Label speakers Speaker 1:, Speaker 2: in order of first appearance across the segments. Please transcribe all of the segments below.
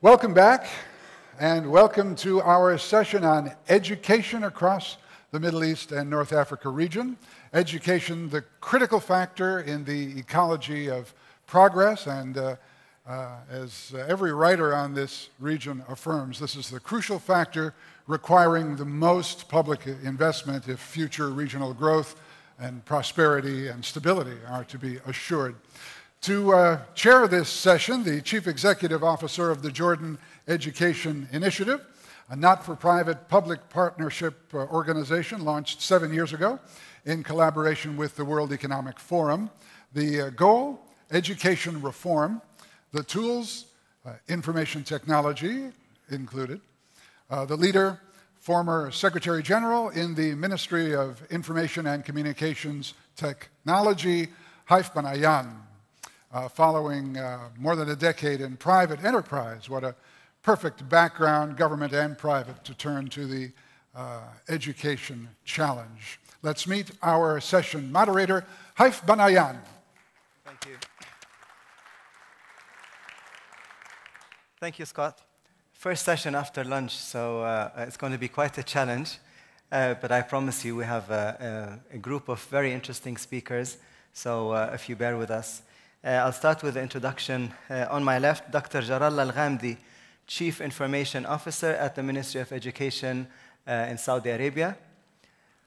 Speaker 1: Welcome back, and welcome to our session on education across the Middle East and North Africa region. Education, the critical factor in the ecology of progress, and as every writer on this region affirms, this is the crucial factor requiring the most public investment if future regional growth and prosperity and stability are to be assured. To chair this session, the Chief Executive Officer of the Jordan Education Initiative, a not-for-profit public partnership organization launched 7 years ago in collaboration with the World Economic Forum. The goal, education reform, the tools, information technology included. The leader, former Secretary General in the Ministry of Information and Communications Technology, Haif Banayan. Following more than a decade in private enterprise, what a perfect background, government and private, to turn to the education challenge. Let's meet our session moderator, Haif Banayan.
Speaker 2: Thank you. Thank you, Scott. First session after lunch, so it's going to be quite a challenge. But I promise you we have a group of very interesting speakers, so if you bear with us. I'll start with the introduction. On my left, Dr. Jalal Al-Ghamdi, Chief Information Officer at the Ministry of Education in Saudi Arabia.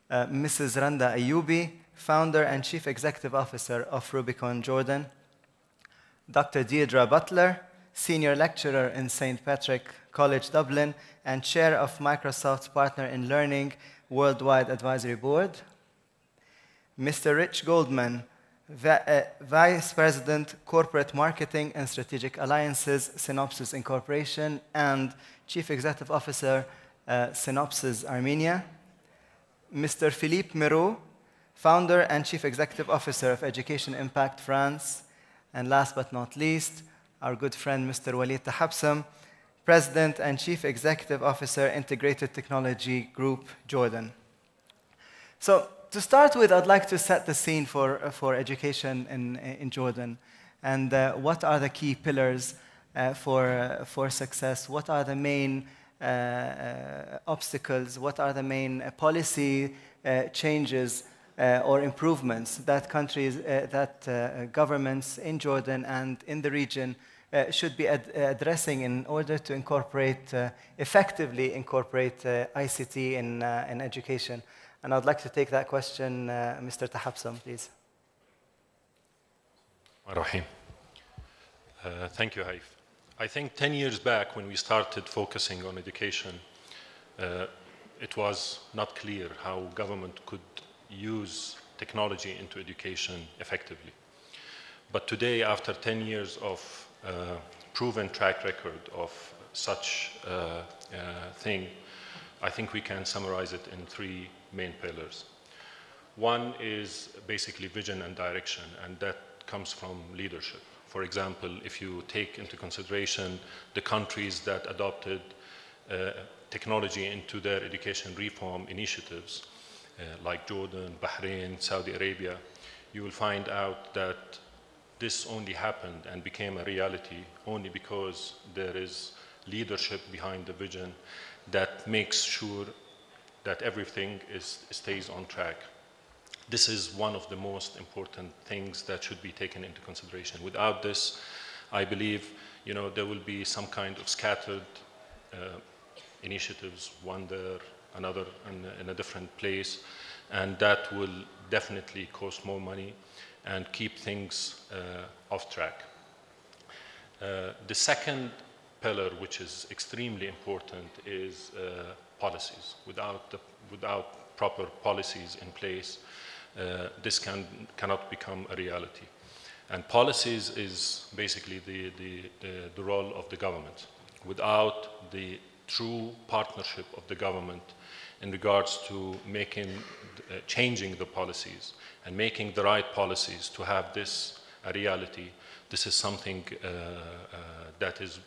Speaker 2: Mrs. Randa Ayyubi, Founder and Chief Executive Officer of Rubicon Jordan. Dr. Deirdre Butler, Senior Lecturer in St. Patrick College, Dublin, and Chair of Microsoft's Partner in Learning Worldwide Advisory Board. Mr. Rich Goldman, Vice President, Corporate Marketing and Strategic Alliances, Synopsys Incorporation, and Chief Executive Officer, Synopsys Armenia. Mr. Philippe Miro, Founder and Chief Executive Officer of Education Impact France. And last but not least, our good friend, Mr. Walid Tahabsam, President and Chief Executive Officer, Integrated Technology Group, Jordan. So, to start with, I'd like to set the scene for education in Jordan, and what are the key pillars for success? What are the main obstacles? What are the main policy changes or improvements that governments in Jordan and in the region should be addressing in order to effectively incorporate ICT in education? And I'd like to take that question, Mr. Tahabsam, please.
Speaker 3: Rahim. Thank you, Haif. I think 10 years back when we started focusing on education, it was not clear how government could use technology into education effectively. But today, after 10 years of proven track record of such thing, I think we can summarize it in 3 main pillars. One is basically vision and direction, and that comes from leadership. For example, if you take into consideration the countries that adopted technology into their education reform initiatives, like Jordan, Bahrain, Saudi Arabia, you will find out that this only happened and became a reality only because there is leadership behind the vision that makes sure that everything stays on track. This is one of the most important things that should be taken into consideration. Without this, I believe, there will be some kind of scattered initiatives, one there, another in a different place, and that will definitely cost more money and keep things off track. The second pillar, which is extremely important, is policies. Without proper policies in place, this cannot become a reality. And policies is basically the role of the government. Without the true partnership of the government in regards to changing the policies and making the right policies to have this a reality, this is something that is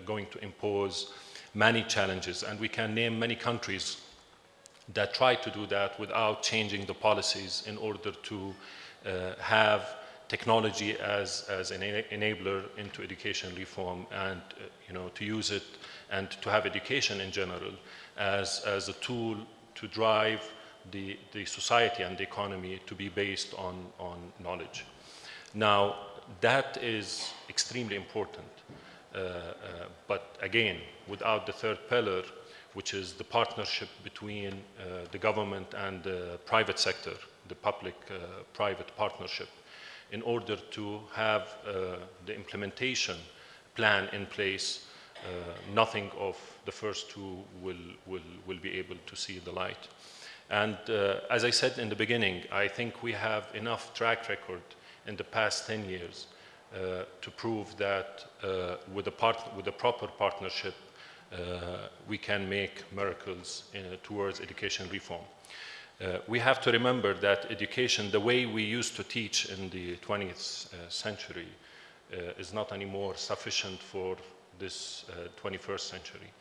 Speaker 3: going to impose many challenges. And we can name many countries that try to do that without changing the policies in order to have technology as an enabler into education reform, and to use it and to have education in general as a tool to drive the society and the economy to be based on knowledge. Now, that is extremely important. But again, without the third pillar, which is the partnership between the government and the private sector, the public-private partnership, in order to have the implementation plan in place, nothing of the first two will be able to see the light. And as I said in the beginning, I think we have enough track record in the past 10 years to prove that with a proper partnership, we can make miracles towards education reform. We have to remember that education, the way we used to teach in the 20th century, is not anymore sufficient for this 21st century.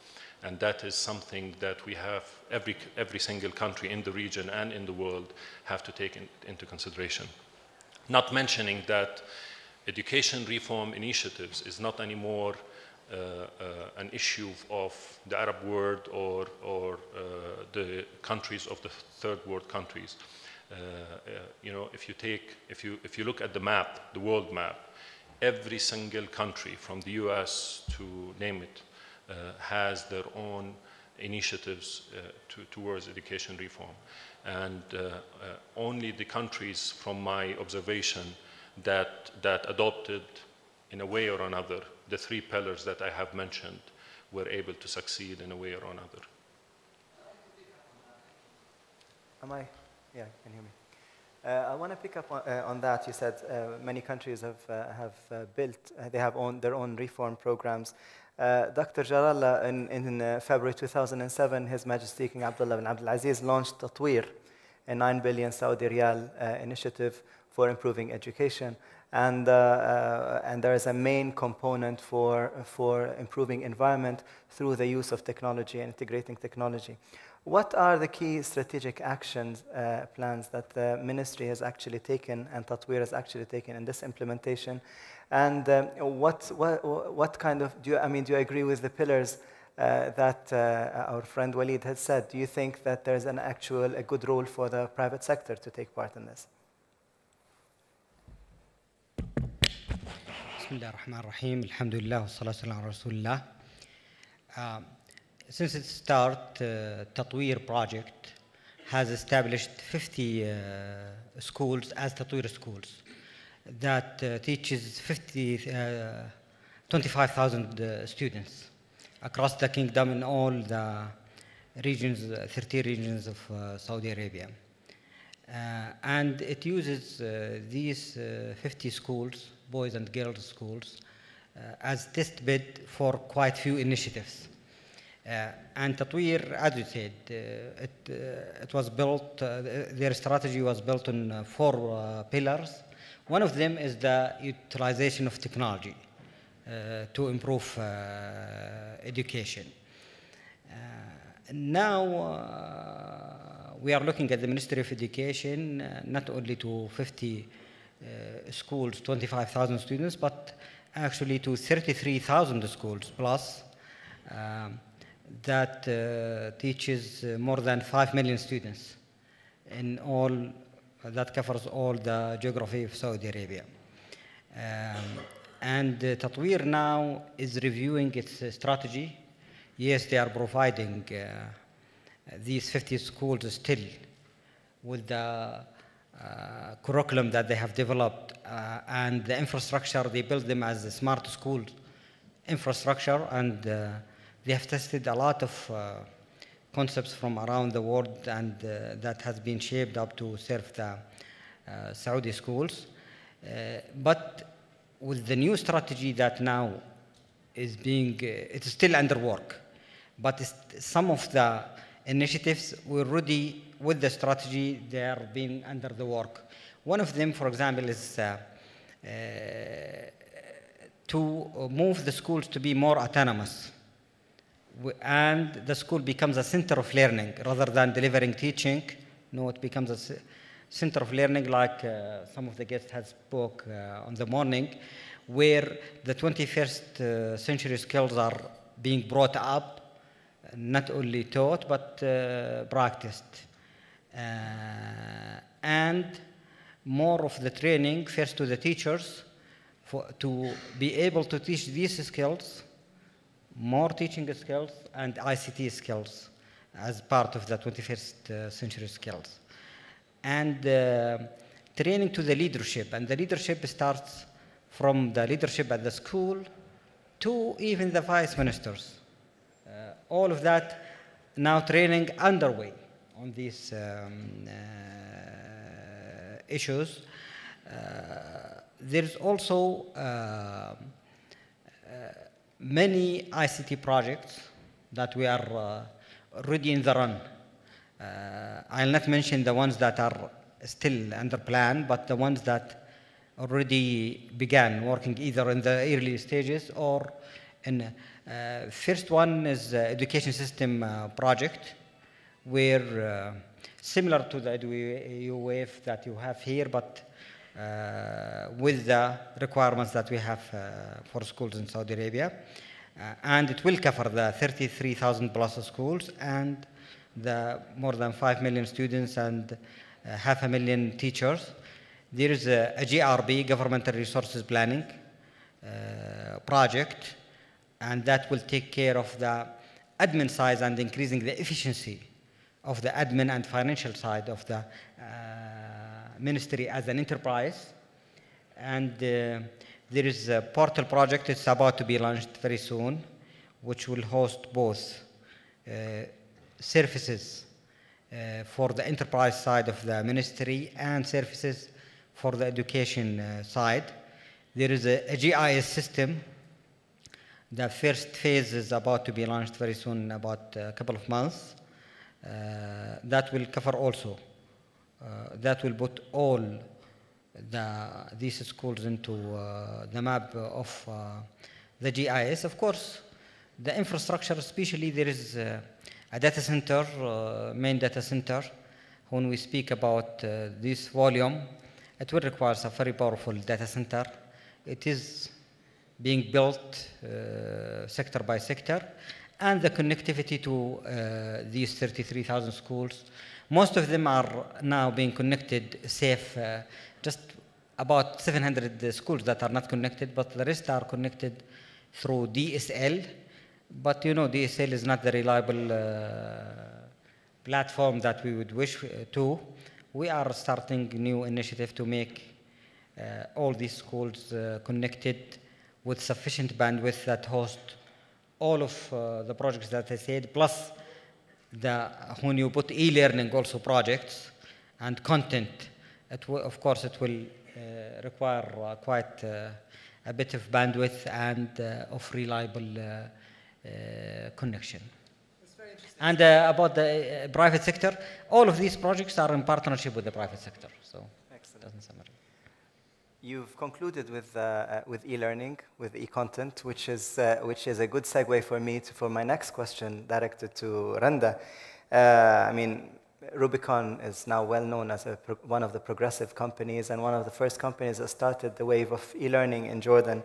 Speaker 3: And that is something that we have, every single country in the region and in the world have to take into consideration. Not mentioning that education reform initiatives is not anymore an issue of the Arab world or the countries of the third world countries. If you look at the map, the world map, every single country from the US to name it has their own initiatives towards education reform. And only the countries, from my observation, that adopted in a way or another the three pillars that I have mentioned were able to succeed in a way or another.
Speaker 2: Yeah, can you hear me? I want to pick up on that. You said many countries have built, they have their own reform programs. Dr. Jalala, in February 2007, His Majesty King Abdullah bin Abdul Aziz launched Tatweer, a 9 billion Saudi riyal initiative for improving education. And there is a main component for improving environment through the use of technology and integrating technology. What are the key strategic actions plans that the ministry has actually taken and Tatweer has actually taken in this implementation? And what kind of, do you agree with the pillars that our friend Walid had said? Do you think that there's a good role for the private sector to take part in this?
Speaker 4: Bismillah ar-Rahman ar-Rahim, alhamdulillah, wa salatu ala rasulullah. Since its start, Tatweer project has established 50 schools as Tatweer schools that teaches 25,000 students across the kingdom in all the regions, 30 regions of Saudi Arabia. And it uses these 50 schools, boys and girls schools, as test bed for quite few initiatives. And Tatweer, as you said, it was built, their strategy was built on 4 pillars. One of them is the utilization of technology to improve education. Now we are looking at the Ministry of Education, not only to 50 schools, 25,000 students, but actually to 33,000 schools plus that teaches more than 5 million students in all, that covers all the geography of Saudi Arabia. And Tatweer now is reviewing its strategy. Yes, they are providing these 50 schools still with the curriculum that they have developed and the infrastructure. They build them as a smart school infrastructure, and they have tested a lot of concepts from around the world, and that has been shaped up to serve the Saudi schools. But with the new strategy that now is being, it's still under work, but some of the initiatives were already with the strategy, they are being under the work. One of them, for example, is to move the schools to be more autonomous, and the school becomes a center of learning rather than delivering teaching. No, it becomes center of learning, like some of the guests have spoke on the morning, where the 21st century skills are being brought up, not only taught, but practiced. And more of the training first to the teachers to be able to teach these skills, more teaching skills and ICT skills as part of the 21st century skills. And training to the leadership, and the leadership starts from the leadership at the school to even the vice ministers. All of that now training underway on these issues. There's also many ICT projects that we are already in the run. I'll not mention the ones that are still under plan, but the ones that already began working either in the early stages or in first one is education system project, where similar to the EduWave that you have here, but with the requirements that we have for schools in Saudi Arabia. And it will cover the 33,000 plus schools and the more than 5 million students and 500,000 teachers. There is a GRB, Governmental Resources Planning project, and that will take care of the admin side and increasing the efficiency of the admin and financial side of the ministry as an enterprise. And there is a portal project. It's about to be launched very soon, which will host both services for the enterprise side of the ministry and services for the education side. There is a GIS system. The first phase is about to be launched very soon, about a couple of months. That will cover also. That will put all these schools into the map of the GIS. Of course, the infrastructure, especially there is a data center, main data center. When we speak about this volume, it will require a very powerful data center. It is being built sector by sector, and the connectivity to these 33,000 schools. Most of them are now being connected safe, just about 700 schools that are not connected, but the rest are connected through DSL. But you know, DSL is not the reliable platform that we would wish to. We are starting a new initiative to make all these schools connected with sufficient bandwidth that host all of the projects that I said, plus when you put e-learning also projects and content, of course it will require quite a bit of bandwidth and of reliable connection. And about the private sector, all of these projects are in partnership with the private sector. So
Speaker 2: excellent.
Speaker 4: It doesn't summarize.
Speaker 2: You've concluded with e-learning, with e-content, which is a good segue for me for my next question directed to Randa. I mean, Rubicon is now well known as one of the progressive companies and one of the first companies that started the wave of e-learning in Jordan.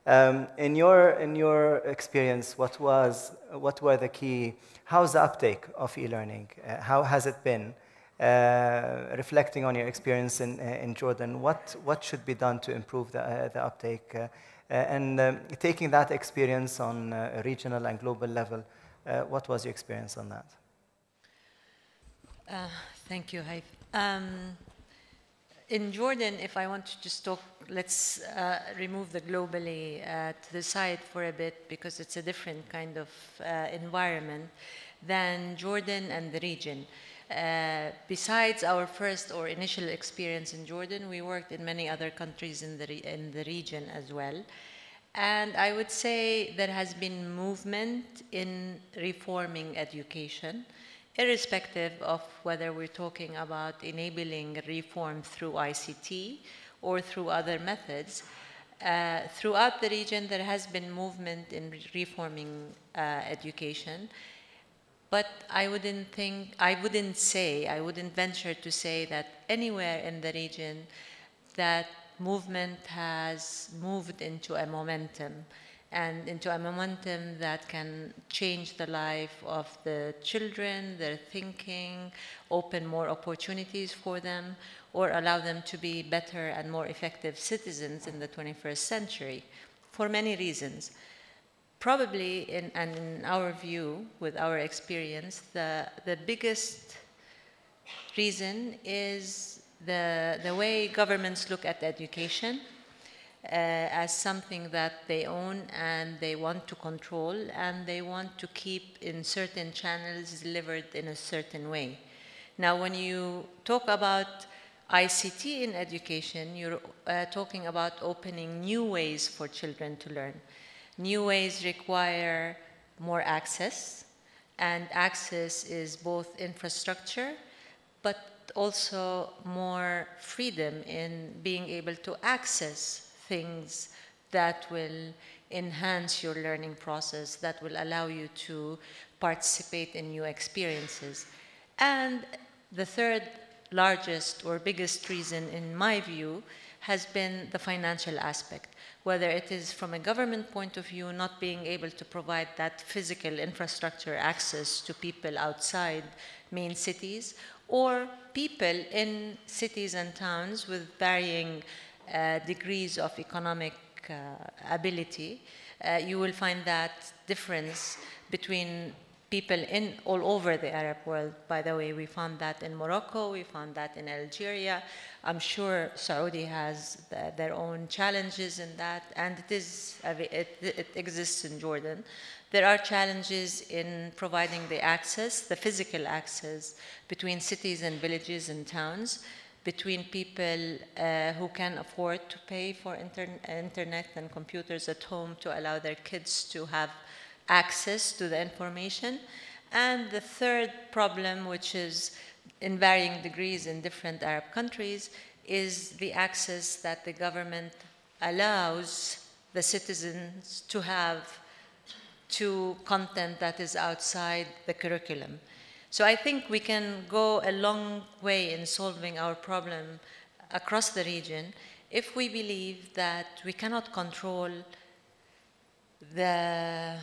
Speaker 2: In your experience, what were the key? How's the uptake of e-learning? How has it been? Reflecting on your experience in Jordan, what should be done to improve the uptake? And taking that experience on a regional and global level, what was your experience on that?
Speaker 5: Thank you, Haif. In Jordan, if I want to just talk, let's remove the globally to the side for a bit, because it's a different kind of environment than Jordan and the region. Besides our first or initial experience in Jordan, we worked in many other countries in the region as well. And I would say there has been movement in reforming education, irrespective of whether we're talking about enabling reform through ICT or through other methods. Throughout the region, there has been movement in reforming education. But I wouldn't venture to say that anywhere in the region that movement has moved into a momentum, and into a momentum that can change the life of the children, their thinking, open more opportunities for them, or allow them to be better and more effective citizens in the 21st century, for many reasons. Probably, in our view, with our experience, the biggest reason is the way governments look at education as something that they own and they want to control, and they want to keep in certain channels delivered in a certain way. Now, when you talk about ICT in education, you're talking about opening new ways for children to learn. New ways require more access, and access is both infrastructure, but also more freedom in being able to access things that will enhance your learning process, that will allow you to participate in new experiences. And the third largest or biggest reason, in my view, has been the financial aspect. Whether it is from a government point of view, not being able to provide that physical infrastructure access to people outside main cities, or people in cities and towns with varying degrees of economic ability. You will find that difference between people in all over the Arab world. By the way, we found that in Morocco, we found that in Algeria. I'm sure Saudi has their own challenges in that, and it exists in Jordan. There are challenges in providing the access, the physical access, between cities and villages and towns, between people who can afford to pay for internet and computers at home to allow their kids to have access to the information. And the third problem, which is in varying degrees in different Arab countries, is the access that the government allows the citizens to have to content that is outside the curriculum. So I think we can go a long way in solving our problem across the region if we believe that we cannot control the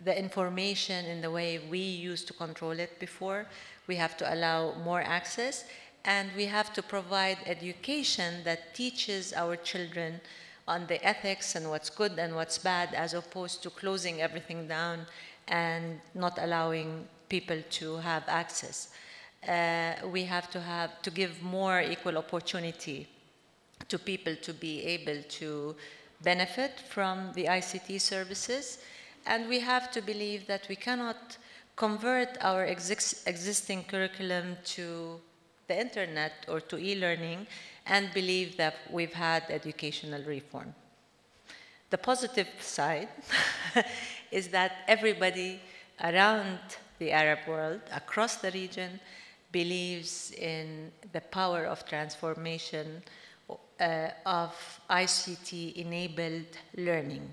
Speaker 5: information in the way we used to control it before. We have to allow more access, and we have to provide education that teaches our children on the ethics and what's good and what's bad, as opposed to closing everything down and not allowing people to have access. We have to give more equal opportunity to people to be able to benefit from the ICT services. And we have to believe that we cannot convert our existing curriculum to the internet or to e-learning and believe that we've had educational reform. The positive side is that everybody around the Arab world, across the region, believes in the power of transformation of ICT-enabled learning.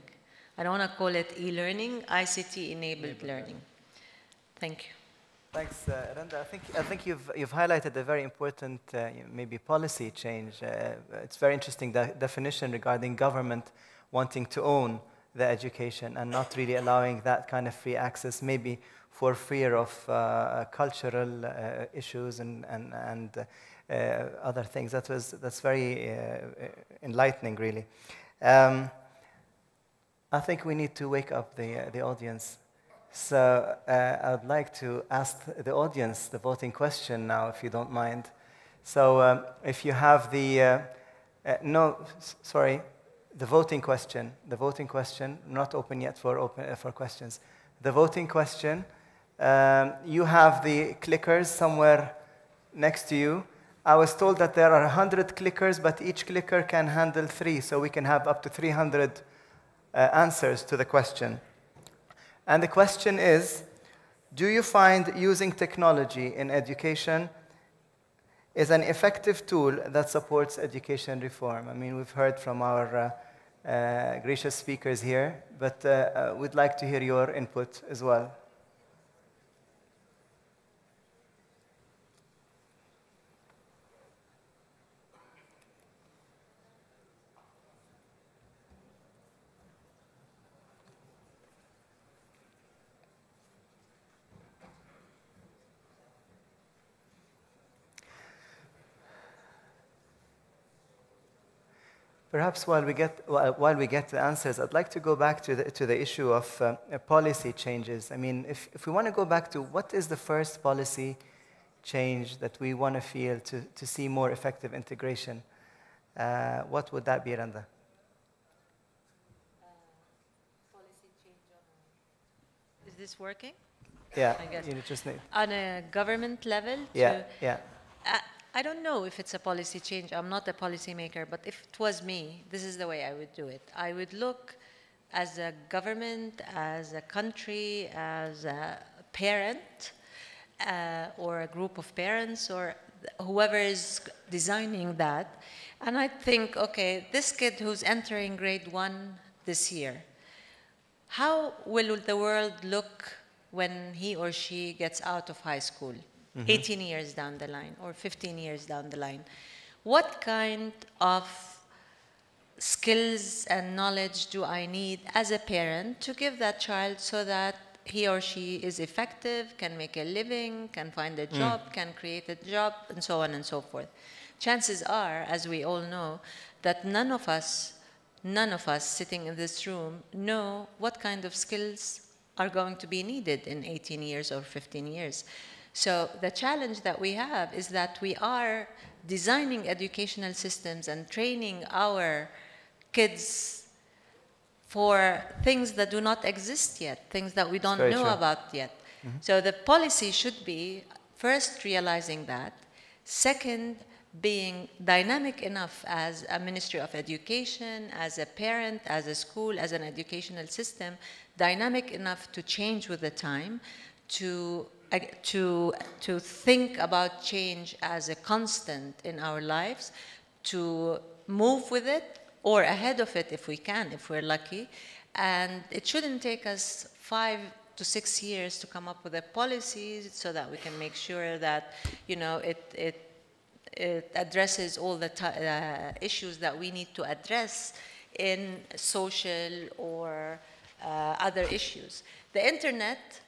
Speaker 5: I don't want to call it e-learning, ICT-enabled learning. Thank you.
Speaker 2: Thanks, Randa. I think you've highlighted a very important, maybe policy change. It's very interesting, the definition regarding government wanting to own the education and not really allowing that kind of free access, maybe for fear of cultural issues and other things. That's very enlightening, really. I think we need to wake up the audience. So I would like to ask the audience the voting question now, if you don't mind. So if you have the the voting question, not open yet for questions. The voting question. You have the clickers somewhere next to you. I was told that there are 100 clickers, but each clicker can handle 3, so we can have up to 300 answers to the question. And the question is, do you find using technology in education is an effective tool that supports education reform? I mean, we've heard from our gracious speakers here, but we'd like to hear your input as well. Perhaps while we get the answers, I'd like to go back to the issue of policy changes. I mean, if we want to go back to what is the first policy change that we want to feel to see more effective integration, what would that be, Randa?
Speaker 5: Policy change on. Is this working?
Speaker 2: Yeah,
Speaker 5: I guess.
Speaker 2: you just need.
Speaker 5: On a government level?
Speaker 2: Yeah, yeah.
Speaker 5: I don't know if it's a policy change. I'm not a policymaker, but if it was me, this is the way I would do it. I would look as a government, as a country, as a parent, or a group of parents, or whoever is designing that. And I think, okay, this kid who's entering grade 1 this year, how will the world look when he or she gets out of high school? 18 years down the line or 15 years down the line. What kind of skills and knowledge do I need as a parent to give that child so that he or she is effective, can make a living, can find a job, can create a job, and so on and so forth? Chances are, as we all know, that none of us sitting in this room know what kind of skills are going to be needed in 18 years or 15 years. So the challenge that we have is that we are designing educational systems and training our kids for things that do not exist yet, things that we don't know about yet. So the policy should be, first, realizing that. Second, being dynamic enough as a Ministry of Education, as a parent, as a school, as an educational system, dynamic enough to change with the time, to think about change as a constant in our lives, to move with it or ahead of it if we can, if we're lucky. And it shouldn't take us 5 to 6 years to come up with a policy so that we can make sure that, you know, it addresses all the issues that we need to address in social or other issues. The internet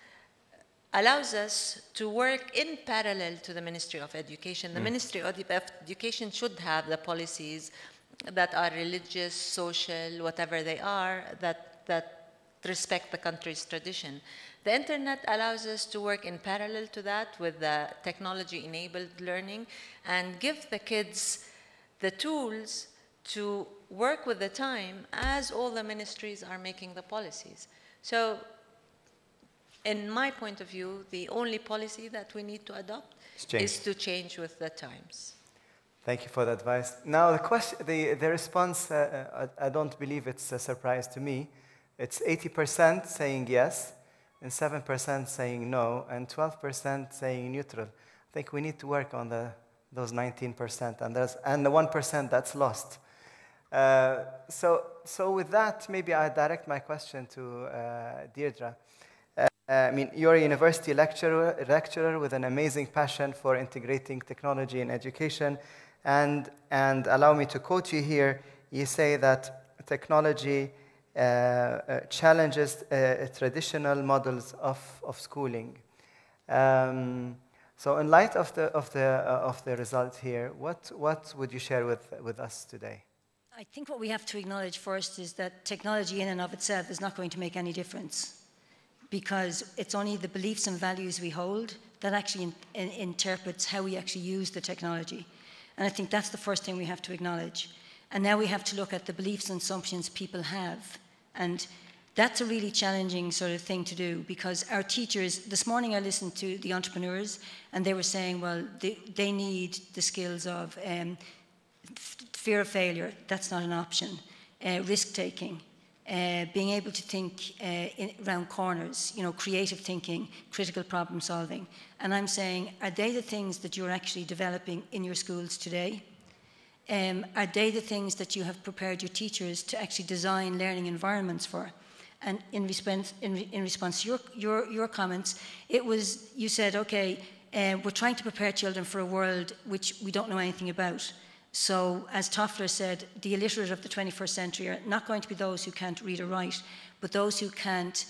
Speaker 5: allows us to work in parallel to the Ministry of Education. The Ministry of Education should have the policies that are religious, social, whatever they are, that respect the country's tradition. The internet allows us to work in parallel to that with the technology-enabled learning and give the kids the tools to work with the time as all the ministries are making the policies. So, in my point of view, the only policy that we need to adopt is to change with the times.
Speaker 2: Thank you for the advice. Now, the response, I don't believe it's a surprise to me. It's 80% saying yes, and 7% saying no, and 12% saying neutral. I think we need to work on those 19%, and the 1% that's lost. So with that, maybe I direct my question to Deirdre. I mean, you're a university lecturer with an amazing passion for integrating technology in education. And allow me to quote you here. You say that technology challenges traditional models of schooling. So in light of the result here, what would you share with us today?
Speaker 6: I think what we have to acknowledge first is that technology in and of itself is not going to make any difference, because it's only the beliefs and values we hold that actually interprets how we actually use the technology. And I think that's the first thing we have to acknowledge. And now we have to look at the beliefs and assumptions people have. And that's a really challenging sort of thing to do, because our teachers, this morning I listened to the entrepreneurs, and they were saying, well, they need the skills of fear of failure. That's not an option. Risk-taking. Being able to think around corners, you know, creative thinking, critical problem solving. And I'm saying, are they the things that you're actually developing in your schools today? Are they the things that you have prepared your teachers to actually design learning environments for? And in response to your comments, it was, you said, okay, we're trying to prepare children for a world which we don't know anything about. So, as Toffler said, the illiterate of the 21st century are not going to be those who can't read or write, but those who can't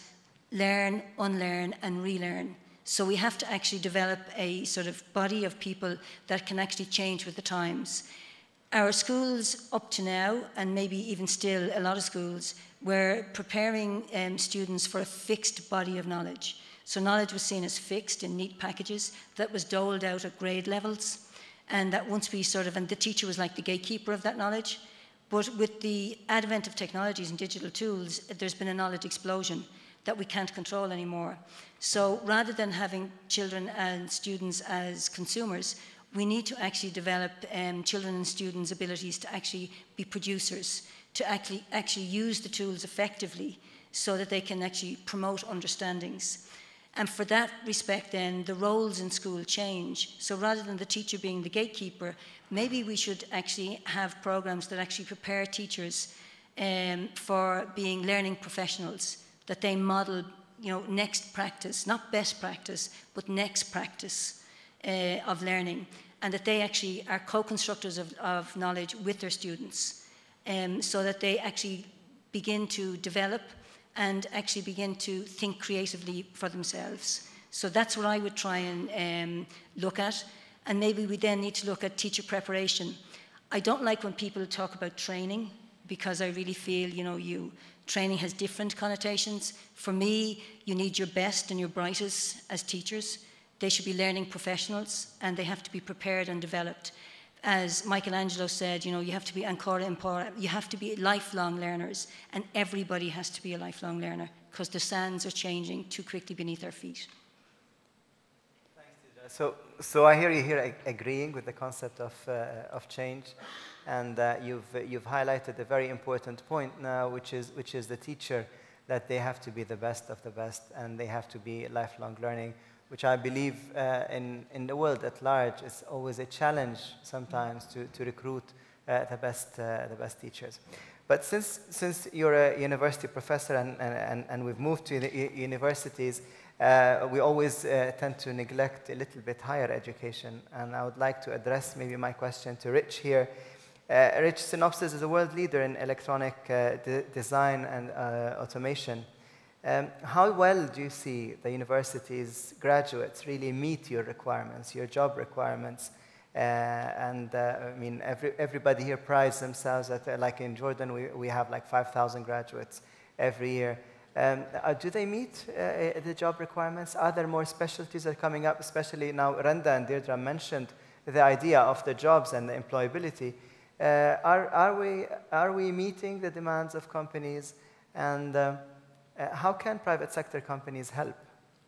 Speaker 6: learn, unlearn, and relearn. So we have to actually develop a sort of body of people that can actually change with the times. Our schools up to now, and maybe even still a lot of schools, were preparing students for a fixed body of knowledge. So knowledge was seen as fixed in neat packages that was doled out at grade levels, and that once we and the teacher was like the gatekeeper of that knowledge. But with the advent of technologies and digital tools, there's been a knowledge explosion that we can't control anymore. So rather than having children and students as consumers, we need to actually develop children and students' abilities to actually be producers, to actually use the tools effectively so that they can actually promote understandings. And for that respect then, the roles in school change. So rather than the teacher being the gatekeeper, maybe we should actually have programs that actually prepare teachers for being learning professionals, that they model, next practice, not best practice, but next practice of learning, and that they actually are co-constructors of knowledge with their students, so that they actually begin to develop and actually begin to think creatively for themselves. So that's what I would try and look at. And maybe we then need to look at teacher preparation. I don't like when people talk about training, because I really feel, training has different connotations. For me, you need your best and your brightest as teachers. They should be learning professionals, and they have to be prepared and developed. As Michelangelo said, you have to be ancora impora, you have to be lifelong learners, and everybody has to be a lifelong learner, because the sands are changing too quickly beneath our feet.
Speaker 2: Thanks, Tidra. So I hear you here agreeing with the concept of change, and you've highlighted a very important point now, which is the teacher, that they have to be the best of the best, and they have to be lifelong learning, which I believe in the world at large is always a challenge sometimes to recruit the best teachers. But since you're a university professor and we've moved to the universities, we always tend to neglect a little bit higher education. And I would like to address maybe my question to Rich here. Rich, Synopsys is a world leader in electronic design and automation. How well do you see the university's graduates really meet your requirements, your job requirements? I mean, everybody here prides themselves that, like in Jordan, we have like 5,000 graduates every year. Do they meet the job requirements? Are there more specialties that are coming up, especially now Randa and Deirdre mentioned the idea of the jobs and the employability. Are we meeting the demands of companies? And how can private sector companies help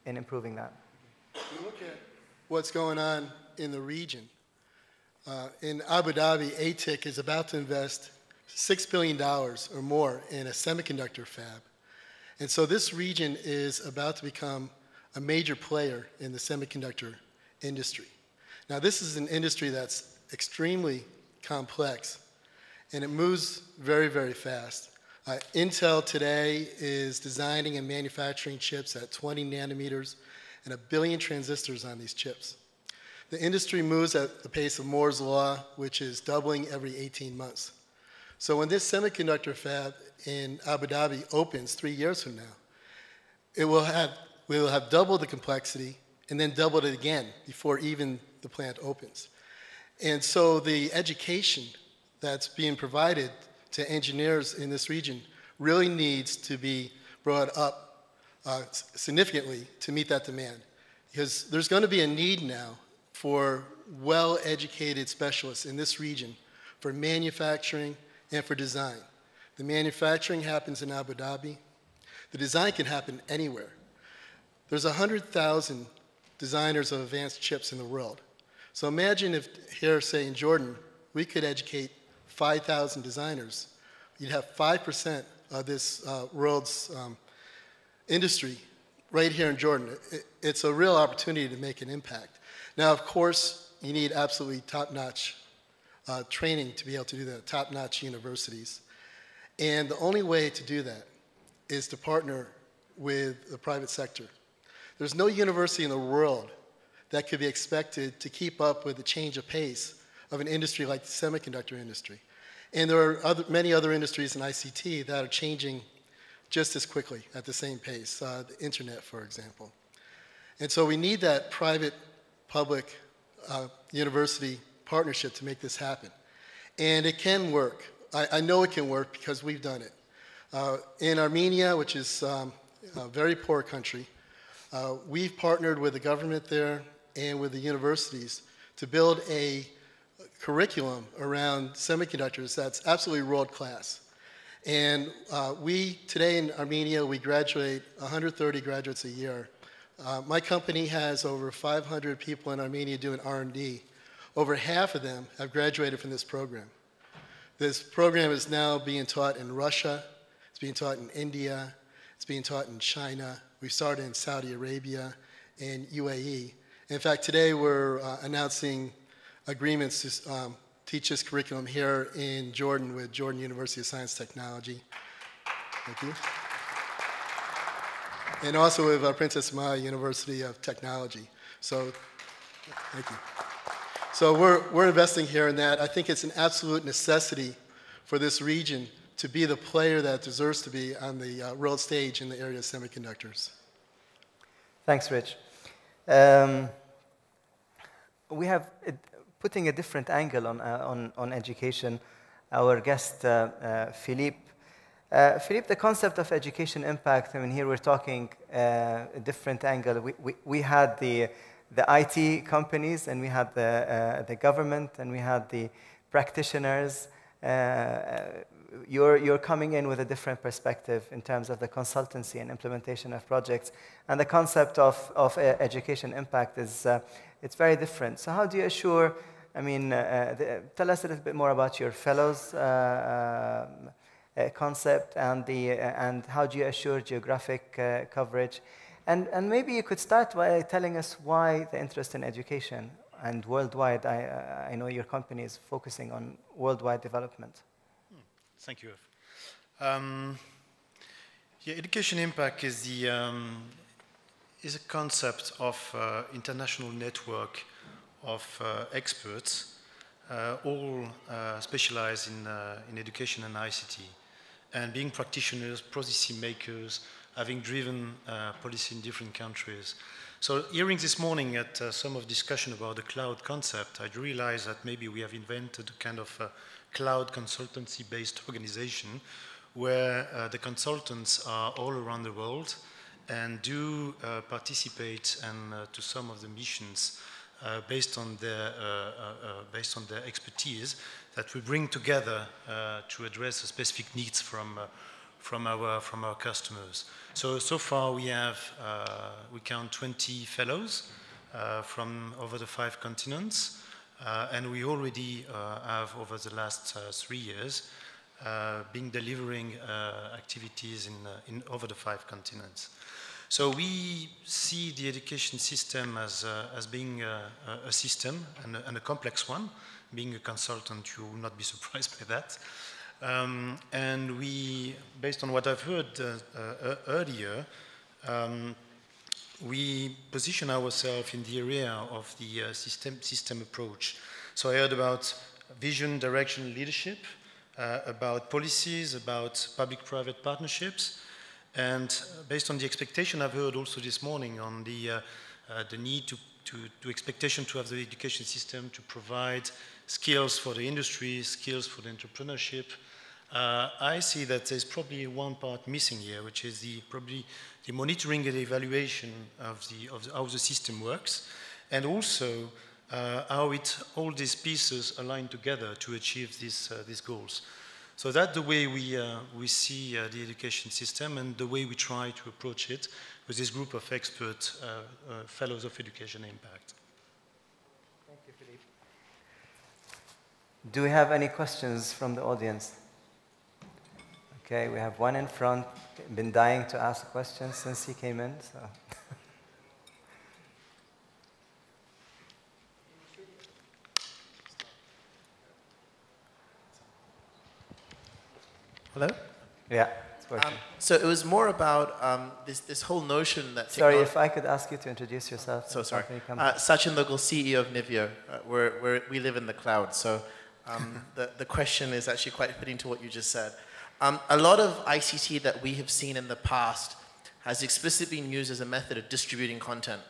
Speaker 2: in improving that?
Speaker 7: If you look at what's going on in the region, in Abu Dhabi, ATIC is about to invest $6 billion or more in a semiconductor fab. And so this region is about to become a major player in the semiconductor industry. Now, this is an industry that's extremely complex, and it moves very, very fast. Intel today is designing and manufacturing chips at 20 nanometers and 1 billion transistors on these chips. The industry moves at the pace of Moore's Law, which is doubling every 18 months. So when this semiconductor fab in Abu Dhabi opens 3 years from now, we will have double the complexity and then double it again before even the plant opens. And so the education that's being provided to engineers in this region really needs to be brought up significantly to meet that demand. Because there's going to be a need now for well-educated specialists in this region for manufacturing and for design. The manufacturing happens in Abu Dhabi. The design can happen anywhere. There's 100,000 designers of advanced chips in the world. So imagine if here, say in Jordan, we could educate 5,000 designers. You'd have 5% of this world's industry right here in Jordan. It's a real opportunity to make an impact. Now, of course, you need absolutely top-notch training to be able to do that, top-notch universities. And the only way to do that is to partner with the private sector. There's no university in the world that could be expected to keep up with the change of pace of an industry like the semiconductor industry. And there are many other industries in ICT that are changing just as quickly at the same pace, the internet, for example. And so we need that private-public university partnership to make this happen. And it can work. I know it can work because we've done it. In Armenia, which is a very poor country, we've partnered with the government there and with the universities to build a curriculum around semiconductors that's absolutely world class. And today in Armenia, we graduate 130 graduates a year. My company has over 500 people in Armenia doing R&D. Over half of them have graduated from this program. This program is now being taught in Russia, it's being taught in India, it's being taught in China. We started in Saudi Arabia and UAE. In fact, today we're announcing agreements to teach this curriculum here in Jordan with Jordan University of Science and Technology. Thank you. And also with Princess Maya University of Technology. So, thank you. So we're investing here in that. I think it's an absolute necessity for this region to be the player that it deserves to be on the world stage in the area of semiconductors.
Speaker 2: Thanks, Rich. We have, putting a different angle on education, our guest, Philippe. Philippe, the concept of education impact, I mean, here we're talking a different angle. We had the IT companies, and we had the government, and we had the practitioners. You're coming in with a different perspective in terms of the consultancy and implementation of projects. And the concept of education impact is it's very different. So how do you assure, I mean, tell us a little bit more about your fellows concept and how do you assure geographic coverage? And maybe you could start by telling us why the interest in education and worldwide. I know your company is focusing on worldwide development.
Speaker 8: Thank you. Education impact is a concept of international network of experts, all specialized in education and ICT, and being practitioners, policy makers, having driven policy in different countries. So hearing this morning at some of discussion about the cloud concept, I realized that maybe we have invented a kind of cloud consultancy-based organization where the consultants are all around the world and do participate to some of the missions based on their expertise that we bring together to address the specific needs from our customers. So far we count 20 fellows from over the 5 continents, and we already have over the last 3 years been delivering activities in over the 5 continents. So we see the education system as being a system and a complex one. Being a consultant, you will not be surprised by that. And we, based on what I've heard earlier, we position ourselves in the area of the system approach. So I heard about vision, direction, leadership, about policies, about public-private partnerships, and based on the expectation I've heard also this morning on the need to expectation to have the education system to provide skills for the industry, skills for the entrepreneurship. I see that there's probably one part missing here, which is probably the monitoring and evaluation of how the system works, and also how all these pieces align together to achieve these goals. So that's the way we see the education system and the way we try to approach it with this group of expert fellows of education impact.
Speaker 2: Thank you, Philippe. Do we have any questions from the audience? Okay, we have one in front, been dying to ask questions since he came in. So.
Speaker 9: Hello?
Speaker 2: Yeah, it's working.
Speaker 9: So it was more about this whole notion that...
Speaker 2: Sorry, if I could ask you to introduce yourself.
Speaker 9: So sorry. Sachin Logal, CEO of Niveo. We live in the cloud, so the question is actually quite fitting to what you just said. A lot of ICT that we have seen in the past has explicitly been used as a method of distributing content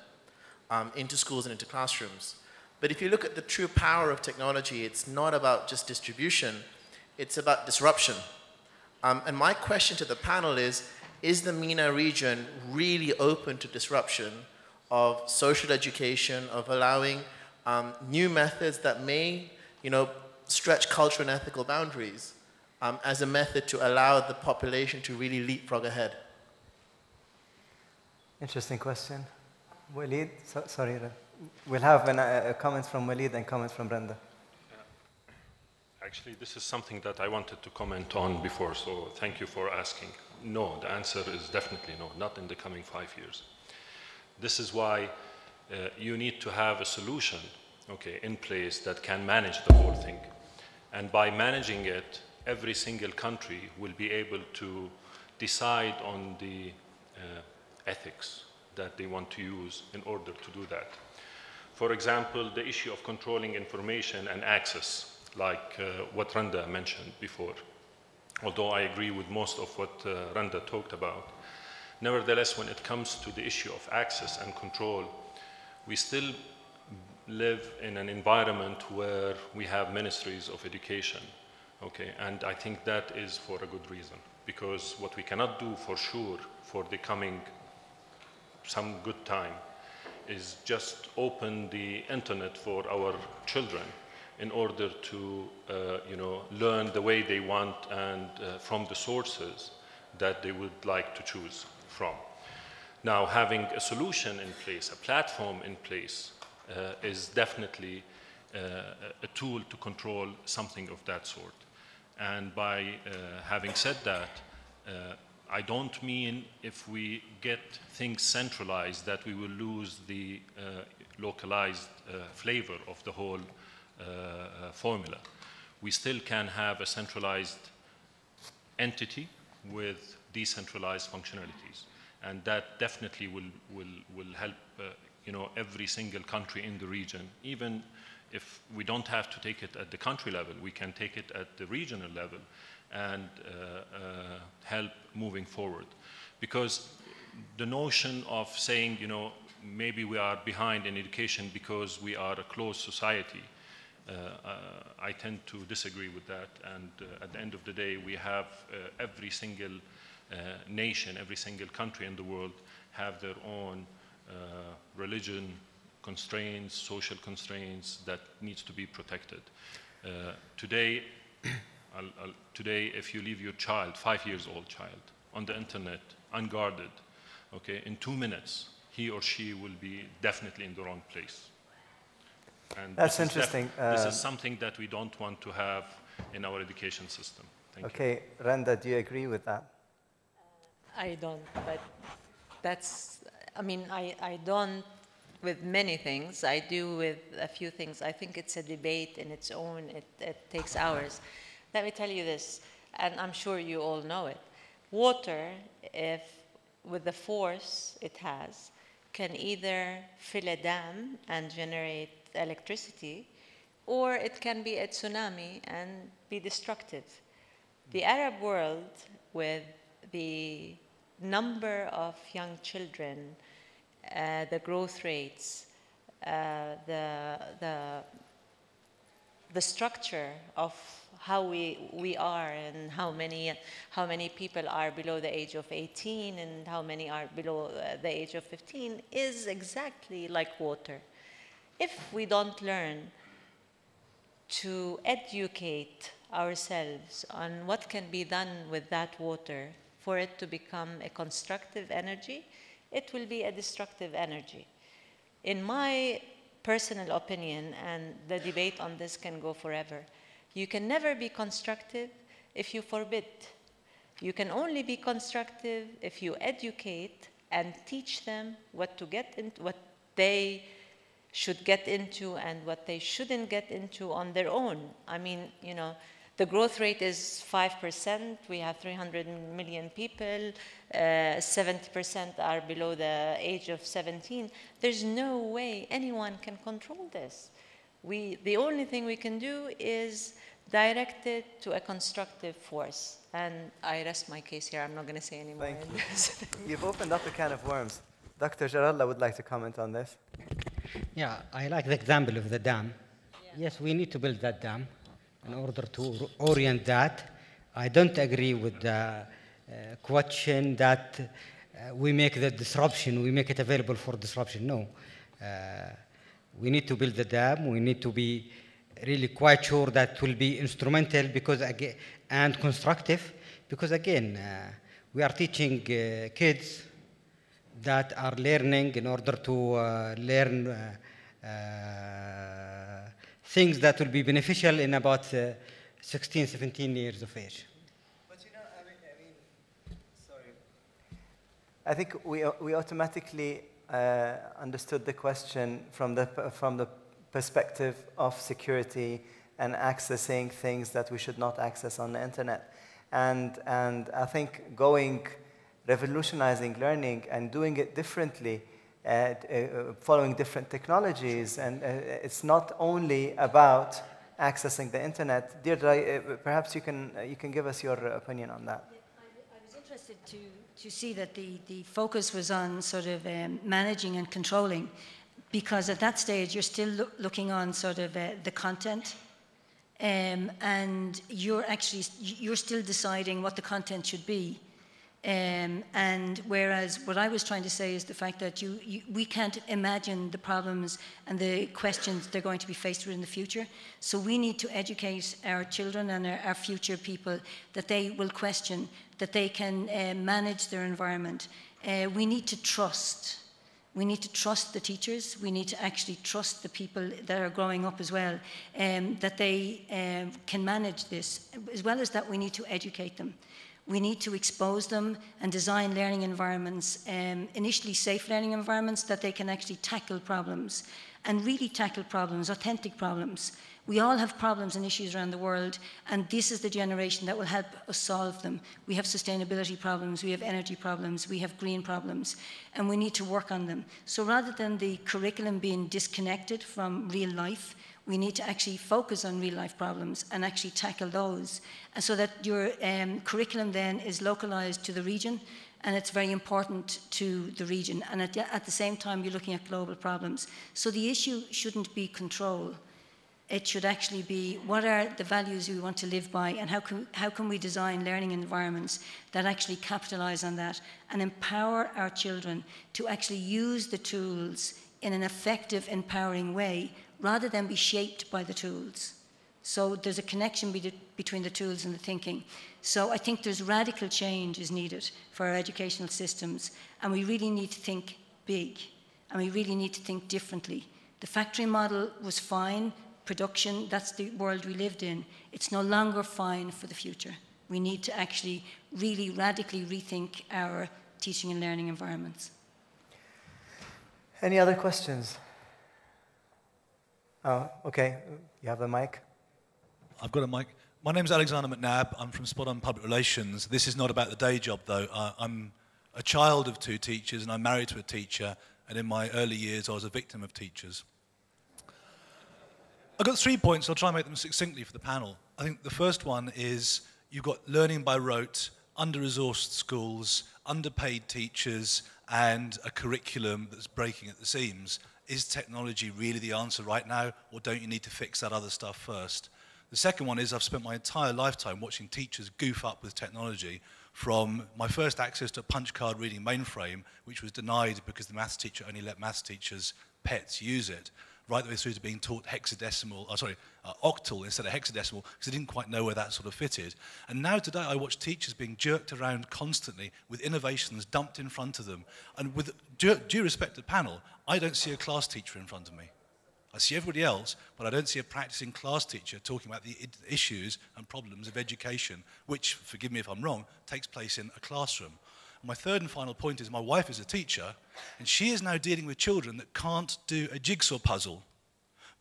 Speaker 9: into schools and into classrooms. But if you look at the true power of technology, it's not about just distribution, it's about disruption. And my question to the panel is the MENA region really open to disruption of social education, of allowing new methods that may, stretch cultural and ethical boundaries as a method to allow the population to really leapfrog ahead?
Speaker 2: Interesting question. Walid, sorry, we'll have comments from Walid and comments from Brenda.
Speaker 3: Actually, this is something that I wanted to comment on before, so thank you for asking. No, the answer is definitely no, not in the coming 5 years. This is why you need to have a solution, in place that can manage the whole thing. And by managing it, every single country will be able to decide on the ethics that they want to use in order to do that. For example, the issue of controlling information and access, like what Randa mentioned before. Although I agree with most of what Randa talked about, nevertheless, when it comes to the issue of access and control, we still live in an environment where we have ministries of education, and I think that is for a good reason, because what we cannot do for sure for the coming some good time is just open the internet for our children in order to learn the way they want and from the sources that they would like to choose from. Now, having a solution in place, a platform in place, is definitely a tool to control something of that sort. And by having said that, I don't mean if we get things centralized that we will lose the localized flavor of the whole formula. We still can have a centralized entity with decentralized functionalities, and that definitely will help every single country in the region. Even if we don't have to take it at the country level, we can take it at the regional level and help moving forward. Because the notion of saying, maybe we are behind in education because we are a closed society, I tend to disagree with that. And at the end of the day, we have every single nation, every single country in the world have their own religion constraints, social constraints that needs to be protected. Today, if you leave your child, 5-year-old child, on the internet, unguarded, in 2 minutes, he or she will be definitely in the wrong place. And
Speaker 2: that's interesting.
Speaker 3: This is something that we don't want to have in our education system. Thank you.
Speaker 2: Randa, do you agree with that?
Speaker 5: I don't, but I don't with many things. I do with a few things. I think it's a debate in its own. It takes hours. Let me tell you this, and I'm sure you all know it. Water, if with the force it has, can either fill a dam and generate electricity, or it can be a tsunami and be destructive. The Arab world, with the number of young children, the growth rates, the structure of how we are and how many people are below the age of 18 and how many are below the age of 15 is exactly like water. If we don't learn to educate ourselves on what can be done with that water for it to become a constructive energy, it will be a destructive energy. In my personal opinion, and the debate on this can go forever, you can never be constructive if you forbid. You can only be constructive if you educate and teach them what to get into, what they should get into and what they shouldn't get into on their own. I mean, the growth rate is 5%. We have 300 million people. 70% are below the age of 17. There's no way anyone can control this. The only thing we can do is direct it to a constructive force. And I rest my case here. I'm not going to say any more.
Speaker 2: Thank you. You've opened up a can of worms. Dr. Jarallah would like to comment on this.
Speaker 4: Yeah, I like the example of the dam. Yes, we need to build that dam in order to orient that. I don't agree with the question that we make the disruption, we make it available for disruption. No. We need to build the dam. We need to be really quite sure that will be instrumental because again, and constructive, because again, we are teaching kids that are learning in order to learn things that will be beneficial in about 16, 17 years of age.
Speaker 2: But you know, I mean, sorry. I think we automatically understood the question from the perspective of security and accessing things that we should not access on the internet. And I think revolutionizing learning and doing it differently, following different technologies, and it's not only about accessing the internet. Deirdre, perhaps you can give us your opinion on that.
Speaker 6: I was interested to see that the focus was on sort of managing and controlling, because at that stage you're still looking on sort of the content, and you're still deciding what the content should be. And whereas what I was trying to say is the fact that we can't imagine the problems and the questions they're going to be faced with in the future. So we need to educate our children and our future people that they will question, that they can manage their environment. We need to trust. We need to trust the teachers. We need to actually trust the people that are growing up as well, that they can manage this. As well as that, we need to educate them. We need to expose them and design learning environments, initially safe learning environments, that they can actually tackle problems and really tackle problems, authentic problems. We all have problems and issues around the world, and this is the generation that will help us solve them. We have sustainability problems, we have energy problems, we have green problems, and we need to work on them. So rather than the curriculum being disconnected from real life, we need to actually focus on real life problems and actually tackle those, and so that your curriculum then is localized to the region, and it's very important to the region. And at the same time, you're looking at global problems. So the issue shouldn't be control. It should actually be, what are the values we want to live by, and how can we design learning environments that actually capitalize on that and empower our children to actually use the tools in an effective, empowering way, rather than be shaped by the tools. So there's a connection between the tools and the thinking. So I think there's radical change is needed for our educational systems, and we really need to think big, and we really need to think differently. The factory model was fine, production, that's the world we lived in. It's no longer fine for the future. We need to actually really radically rethink our teaching and learning environments.
Speaker 2: Any other questions? Oh, okay. You have a mic?
Speaker 10: I've got a mic. My name's Alexander McNabb. I'm from Spot On Public Relations. This is not about the day job, though. I'm a child of two teachers, and I'm married to a teacher, and in my early years, I was a victim of teachers. I've got 3 points. I'll try and make them succinctly for the panel. I think the first one is you've got learning by rote, under-resourced schools, underpaid teachers, and a curriculum that's breaking at the seams. Is technology really the answer right now, or don't you need to fix that other stuff first? The second one is I've spent my entire lifetime watching teachers goof up with technology, from my first access to a punch card reading mainframe, which was denied because the maths teacher only let maths teachers' pets use it, right the way through to being taught octal instead of hexadecimal, because I didn't quite know where that sort of fitted. And now today I watch teachers being jerked around constantly with innovations dumped in front of them. And with due respect to the panel, I don't see a class teacher in front of me. I see everybody else, but I don't see a practicing class teacher talking about the issues and problems of education, which, forgive me if I'm wrong, takes place in a classroom. My third and final point is my wife is a teacher, and she is now dealing with children that can't do a jigsaw puzzle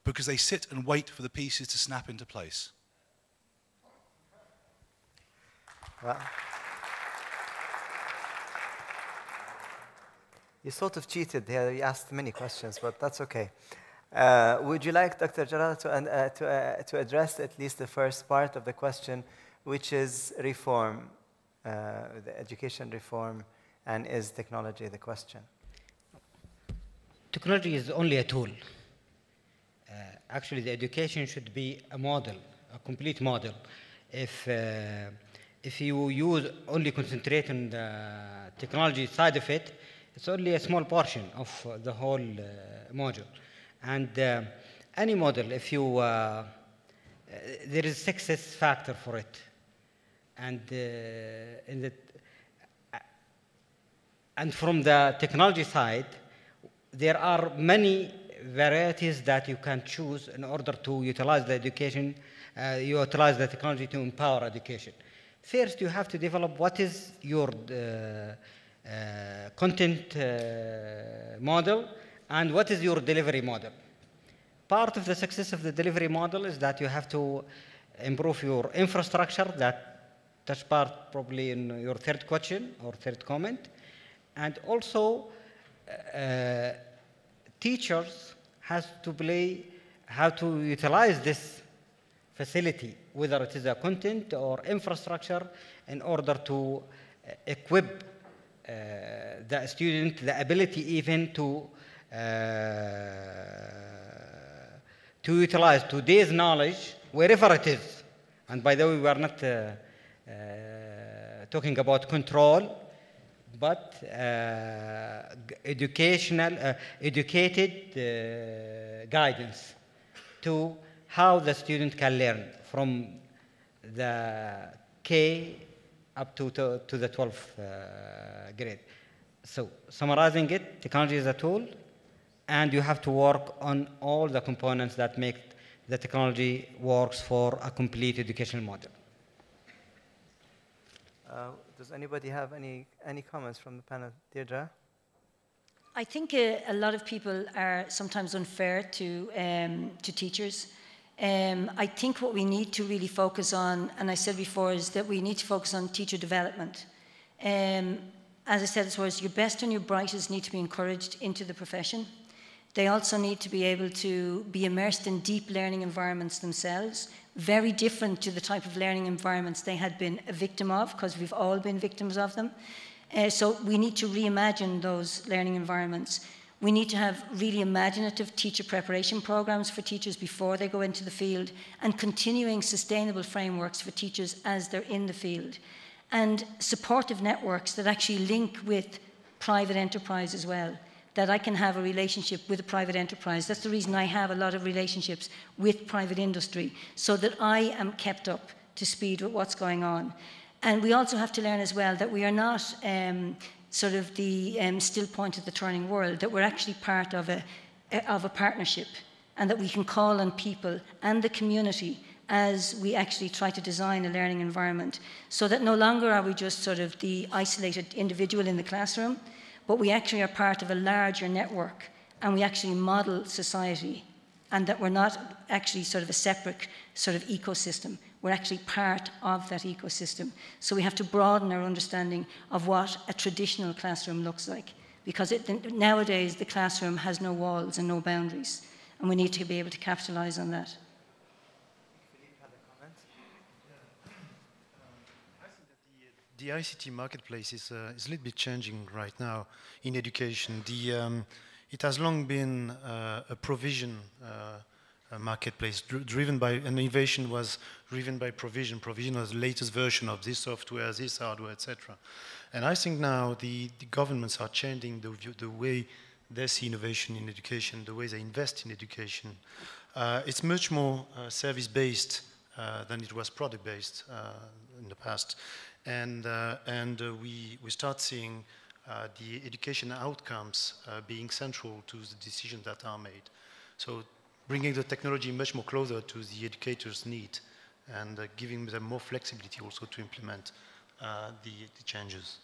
Speaker 10: because they sit and wait for the pieces to snap into place.
Speaker 2: Well, you sort of cheated here. You asked many questions, but that's okay. Would you like Dr. Jalal to address at least the first part of the question, which is reform, the education reform, and is technology the question?
Speaker 4: technology is only a tool. Actually, the education should be a model, a complete model. If you only concentrate on the technology side of it, it's only a small portion of the whole module. And any model, if you there is success factor for it, and and from the technology side, there are many varieties that you can choose in order to utilize the education, utilize the technology to empower education. First, you have to develop what is your content model and what is your delivery model. Part of the success of the delivery model is that you have to improve your infrastructure. That touch part probably in your third question or third comment. And also, teachers has to play how to utilize this facility, whether it is a content or infrastructure, in order to equip the student the ability even to utilize today's knowledge wherever it is. And by the way, we are not talking about control, but educated guidance to how the student can learn from the K up to the 12th grade. So summarizing it, technology is a tool, and you have to work on all the components that make the technology works for a complete educational model.
Speaker 2: Does anybody have any comments from the panel? Deirdre?
Speaker 6: I think a lot of people are sometimes unfair to teachers. I think what we need to really focus on, and I said before, is that we need to focus on teacher development. As I said, as well as your best and your brightest need to be encouraged into the profession. They also need to be able to be immersed in deep learning environments themselves, very different to the type of learning environments they had been a victim of, because we've all been victims of them. So we need to reimagine those learning environments. We need to have really imaginative teacher preparation programs for teachers before they go into the field, and continuing sustainable frameworks for teachers as they're in the field, and supportive networks that actually link with private enterprise as well, that I can have a relationship with a private enterprise. That's the reason I have a lot of relationships with private industry, so that I am kept up to speed with what's going on. And we also have to learn as well that we are not sort of the still point of the turning world, that we're actually part of a partnership, and that we can call on people and the community as we actually try to design a learning environment, so that no longer are we just sort of the isolated individual in the classroom, but we actually are part of a larger network, and we actually model society, and that we're not actually sort of a separate sort of ecosystem. We're actually part of that ecosystem. So we have to broaden our understanding of what a traditional classroom looks like, because nowadays the classroom has no walls and no boundaries, and we need to be able to capitalize on that.
Speaker 8: The ICT marketplace is a little bit changing right now in education. It has long been a provision marketplace, driven by, and innovation was driven by provision. Provision was the latest version of this software, this hardware, etc. And I think now the governments are changing the way they see innovation in education, the way they invest in education. It's much more service-based than it was product-based in the past. And we start seeing the education outcomes being central to the decisions that are made. So bringing the technology much more closer to the educators' need, and giving them more flexibility also to implement the changes.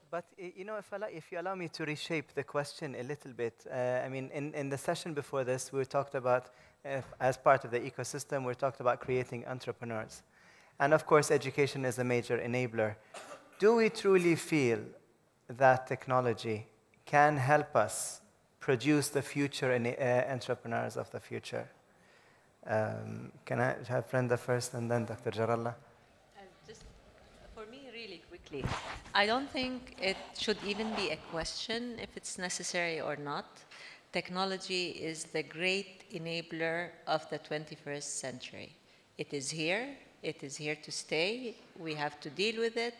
Speaker 2: But you know, if you allow me to reshape the question a little bit, I mean, in the session before this, we talked about, as part of the ecosystem, we talked about creating entrepreneurs. And of course, education is a major enabler. Do we truly feel that technology can help us produce the future entrepreneurs of the future? Can I have Brenda first and then Dr. Jarallah?
Speaker 5: Just for me, Really quickly, I don't think it should even be a question if it's necessary or not. Technology is the great enabler of the 21st century. It is here to stay. We have to deal with it.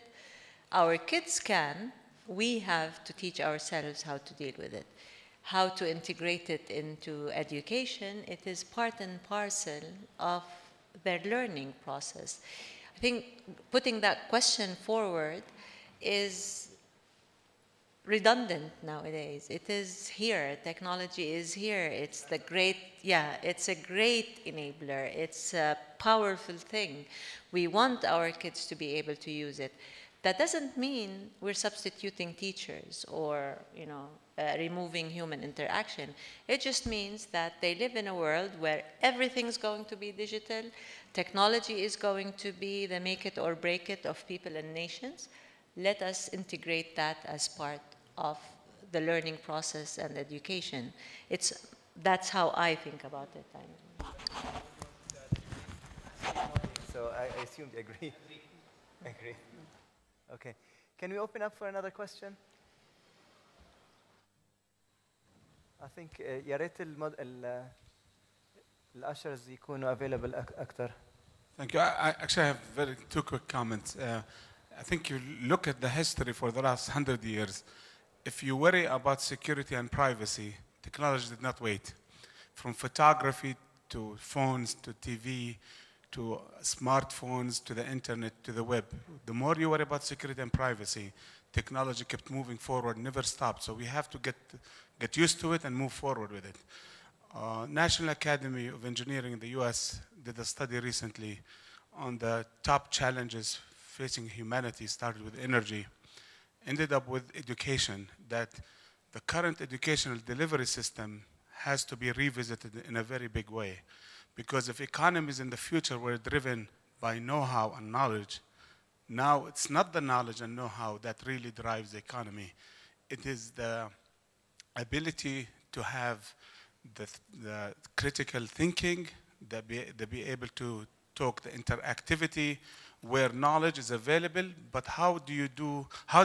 Speaker 5: Our kids can. We have to teach ourselves how to deal with it. How to integrate it into education, it is part and parcel of their learning process. I think putting that question forward is redundant nowadays. It is here. Technology is here. It's the great, it's a great enabler. It's a powerful thing. We want our kids to be able to use it. That doesn't mean we're substituting teachers or, removing human interaction. It just means that they live in a world where everything's going to be digital. Technology is going to be the make it or break it of people and nations. Let us integrate that as part of the learning process and education. That's how I think about it.
Speaker 2: So I assumed you agree. Agree. Okay. Can we open up for another question? I think يا ريت الاشرز يكونوا available أكثر.
Speaker 11: Thank you. I actually have two quick comments. I think you look at the history for the last 100 years. If you worry about security and privacy, technology did not wait. From photography to phones to TV to smartphones to the internet to the web. The more you worry about security and privacy, technology kept moving forward, never stopped. So we have to get used to it and move forward with it. National Academy of Engineering in the US did a study recently on the top challenges facing humanity, started with energy, ended up with education, that the current educational delivery system has to be revisited in a very big way. Because if economies in the future were driven by know-how and knowledge, now it's not the knowledge and know-how that really drives the economy. It is the ability to have the critical thinking, to be able to talk the interactivity, where knowledge is available, but how do you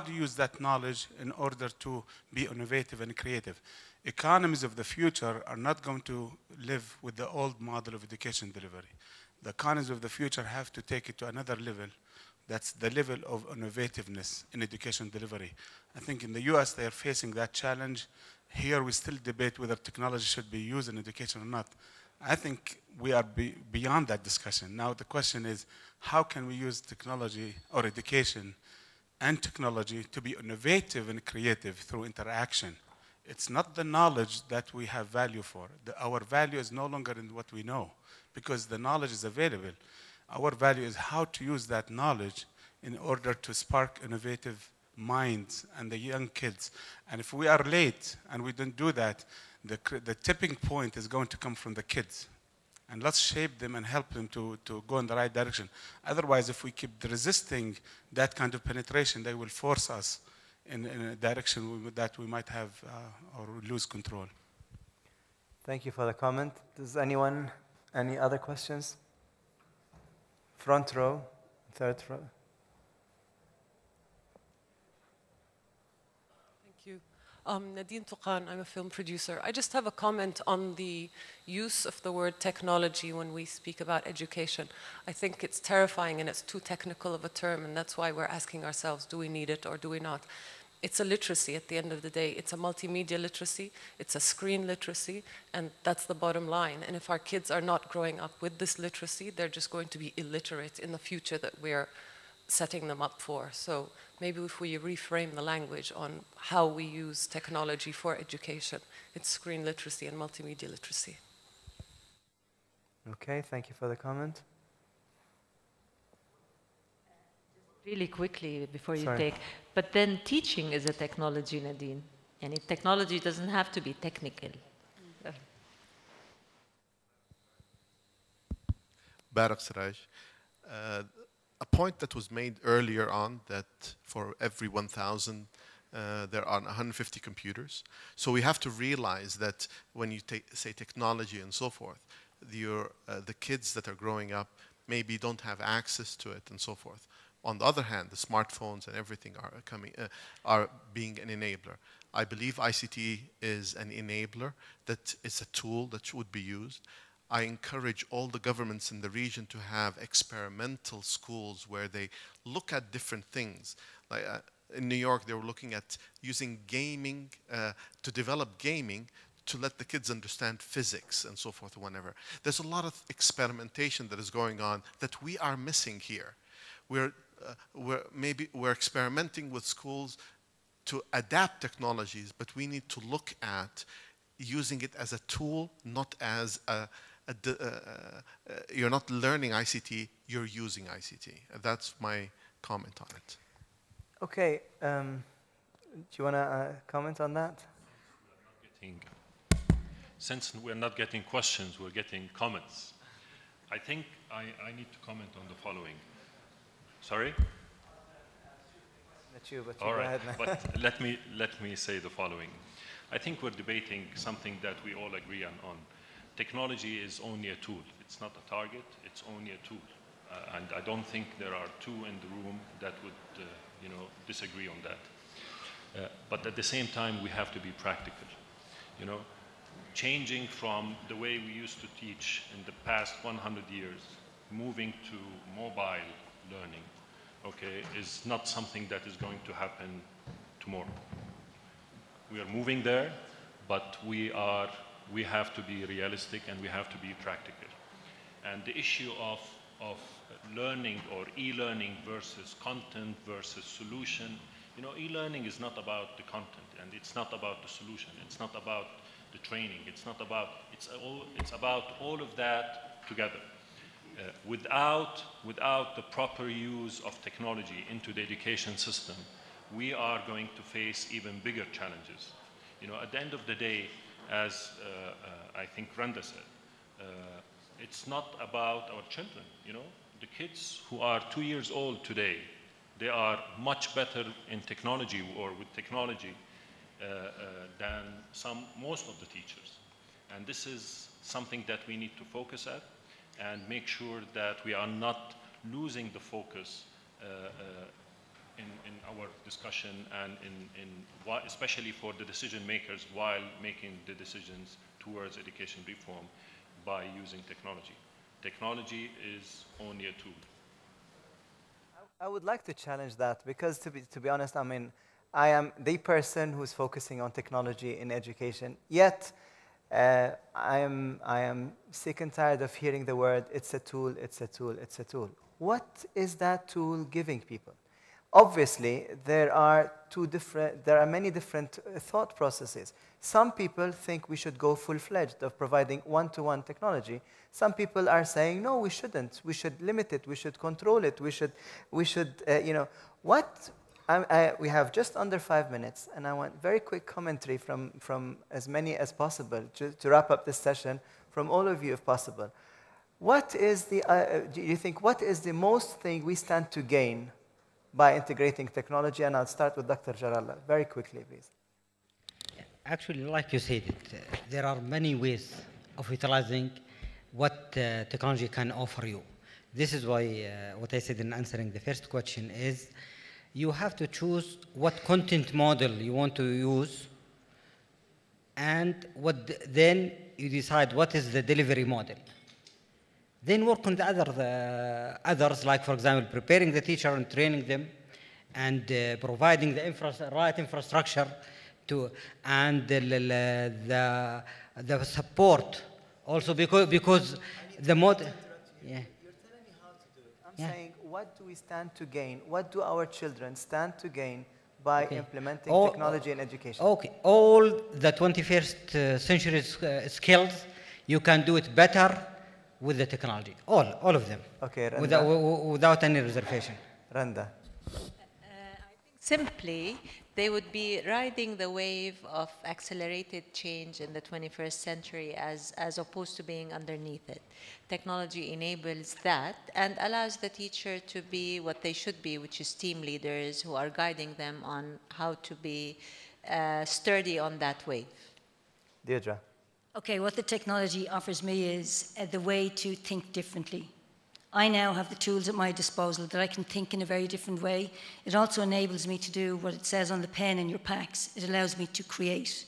Speaker 11: use that knowledge in order to be innovative and creative? Economies of the future are not going to live with the old model of education delivery. The economies of the future have to take it to another level. That's the level of innovativeness in education delivery. I think in the US they are facing that challenge. Here we still debate whether technology should be used in education or not. I think we are beyond that discussion. Now the question is, how can we use technology or education and technology to be innovative and creative through interaction? It's not the knowledge that we have value for. Our value is no longer in what we know, because the knowledge is available. Our value is how to use that knowledge in order to spark innovative minds and the young kids. And if we are late and we don't do that, the tipping point is going to come from the kids. And let's shape them and help them to go in the right direction. Otherwise, if we keep resisting that kind of penetration, they will force us in a direction that we might have or lose control.
Speaker 2: Thank you for the comment. Does anyone, any other questions? Front row, third row.
Speaker 12: Nadine Touqan, I'm a film producer. I just have a comment on the use of the word technology when we speak about education. I think it's terrifying and it's too technical of a term, and that's why we're asking ourselves, do we need it or do we not? It's a literacy at the end of the day. It's a multimedia literacy, it's a screen literacy, and that's the bottom line. And if our kids are not growing up with this literacy, they're just going to be illiterate in the future that we're setting them up for. So maybe if we reframe the language on how we use technology for education, it's screen literacy and multimedia literacy.
Speaker 2: Okay, thank you for the comment.
Speaker 5: Really quickly before you take, but then teaching is a technology, Nadine. And technology doesn't have to be technical.
Speaker 13: Barak Siraj. A point that was made earlier on, that for every 1,000 there are 150 computers. So we have to realize that when you say technology and so forth, the kids that are growing up maybe don't have access to it and so forth. On the other hand, the smartphones and everything are being an enabler. I believe ICT is an enabler, that is a tool that would be used. I encourage all the governments in the region to have experimental schools where they look at different things. Like in New York, they were looking at using gaming, to develop gaming to let the kids understand physics and so forth, whenever. There's a lot of experimentation that is going on that we are missing here. We're experimenting with schools to adapt technologies, but we need to look at using it as a tool, not as you're not learning ICT, you're using ICT. That's my comment on it.
Speaker 2: Okay, do you want to comment on that?
Speaker 3: Since we're not getting questions, we're getting comments. I think I need to comment on the following. Sorry?
Speaker 2: Not you, but
Speaker 3: all
Speaker 2: go
Speaker 3: right,
Speaker 2: ahead now.
Speaker 3: but let me say the following. I think we're debating something that we all agree on. Technology is only a tool. It's not a target, it's only a tool. And I don't think there are two in the room that would disagree on that. But at the same time, we have to be practical. Changing from the way we used to teach in the past 100 years, moving to mobile learning, okay, is not something that is going to happen tomorrow. We are moving there, but we have to be realistic and we have to be practical. And the issue of learning or e-learning versus content versus solution, e-learning is not about the content and it's not about the solution. It's not about the training. It's about all of that together. Without the proper use of technology into the education system, we are going to face even bigger challenges. At the end of the day, as I think Randa said, it's not about our children. The kids who are 2 years old today, they are much better in technology or with technology than most of the teachers. And this is something that we need to focus at and make sure that we are not losing the focus in our discussion and especially for the decision makers while making the decisions towards education reform by using technology. Technology is only a tool.
Speaker 2: I would like to challenge that because to be honest, I am the person who's focusing on technology in education, yet I am sick and tired of hearing the word, it's a tool, it's a tool, it's a tool. What is that tool giving people? Obviously, there are many different thought processes. Some people think we should go full-fledged of providing one-to-one technology. Some people are saying, no, we shouldn't. We should limit it. We should control it. We should we have just under 5 minutes, and I want very quick commentary from as many as possible to wrap up this session from all of you if possible. What is do you think, what is the most thing we stand to gain by integrating technology? And I'll start with Dr. Jarallah. Very quickly, please.
Speaker 4: Actually, like you said, there are many ways of utilizing what technology can offer you. This is why what I said in answering the first question is you have to choose what content model you want to use, and then you decide what is the delivery model. Then work on the others, like, for example, preparing the teacher and training them, and providing the right infrastructure and the support also, because the model. Yeah.
Speaker 2: You're telling me how to do it. I'm saying, what do we stand to gain? What do our children stand to gain by implementing technology in education?
Speaker 4: Okay, all the 21st century skills, you can do it better with the technology, all of them.
Speaker 2: Okay, Randa.
Speaker 4: Without any reservation.
Speaker 2: Randa.
Speaker 5: I think simply, they would be riding the wave of accelerated change in the 21st century as opposed to being underneath it. Technology enables that and allows the teacher to be what they should be, which is team leaders who are guiding them on how to be sturdy on that wave.
Speaker 2: Deirdre.
Speaker 6: Okay, what the technology offers me is the way to think differently. I now have the tools at my disposal that I can think in a very different way. It also enables me to do what it says on the pen in your packs. It allows me to create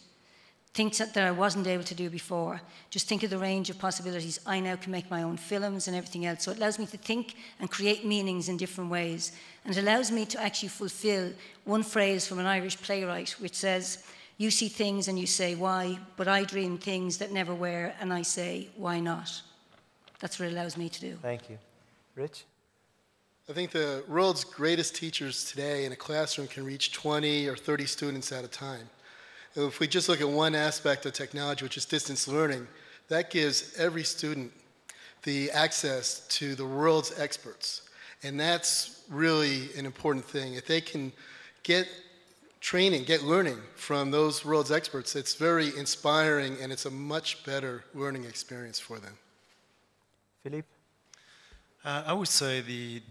Speaker 6: things that I wasn't able to do before. Just think of the range of possibilities. I now can make my own films and everything else. So it allows me to think and create meanings in different ways. And it allows me to actually fulfill one phrase from an Irish playwright, which says, you see things and you say, why? But I dream things that never were, and I say, why not? That's what it allows me to do.
Speaker 2: Thank you. Rich?
Speaker 7: I think the world's greatest teachers today in a classroom can reach 20 or 30 students at a time. If we just look at one aspect of technology, which is distance learning, that gives every student the access to the world's experts. And that's really an important thing. If they can get training, get learning from those world's experts, it's very inspiring and it's a much better learning experience for them.
Speaker 2: Philippe?
Speaker 8: I would say the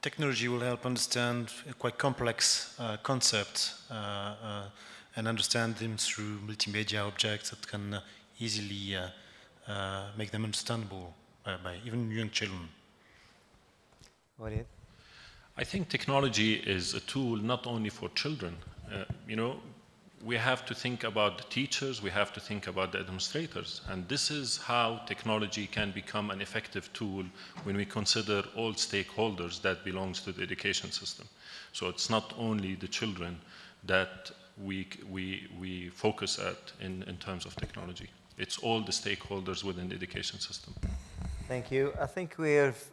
Speaker 8: technology will help understand a quite complex concept and understand them through multimedia objects that can easily make them understandable by even young children.
Speaker 2: What is it?
Speaker 3: I think technology is a tool not only for children. We have to think about the teachers, we have to think about the administrators, and this is how technology can become an effective tool when we consider all stakeholders that belongs to the education system. So it's not only the children that we focus at in terms of technology. It's all the stakeholders within the education system.
Speaker 2: Thank you. I think we've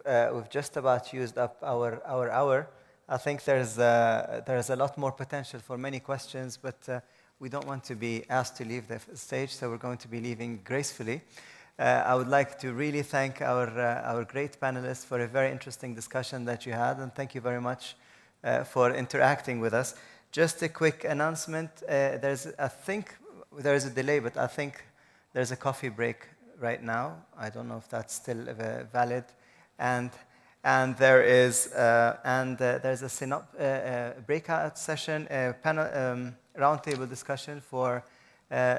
Speaker 2: just about used up our hour. I think there's a lot more potential for many questions, but we don't want to be asked to leave the stage, so we're going to be leaving gracefully. I would like to really thank our great panelists for a very interesting discussion that you had, and thank you very much for interacting with us. Just a quick announcement. I think there is a delay, but I think there's a coffee break right now. I don't know if that's still valid, and there's a breakout session, a panel, roundtable discussion for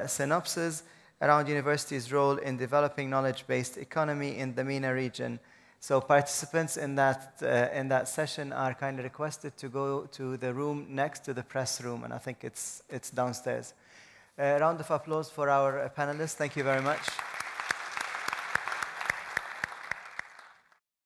Speaker 2: synopsis around universities' role in developing knowledge-based economy in the MENA region. So participants in that session are kindly requested to go to the room next to the press room, and I think it's downstairs. A round of applause for our panelists. Thank you very much.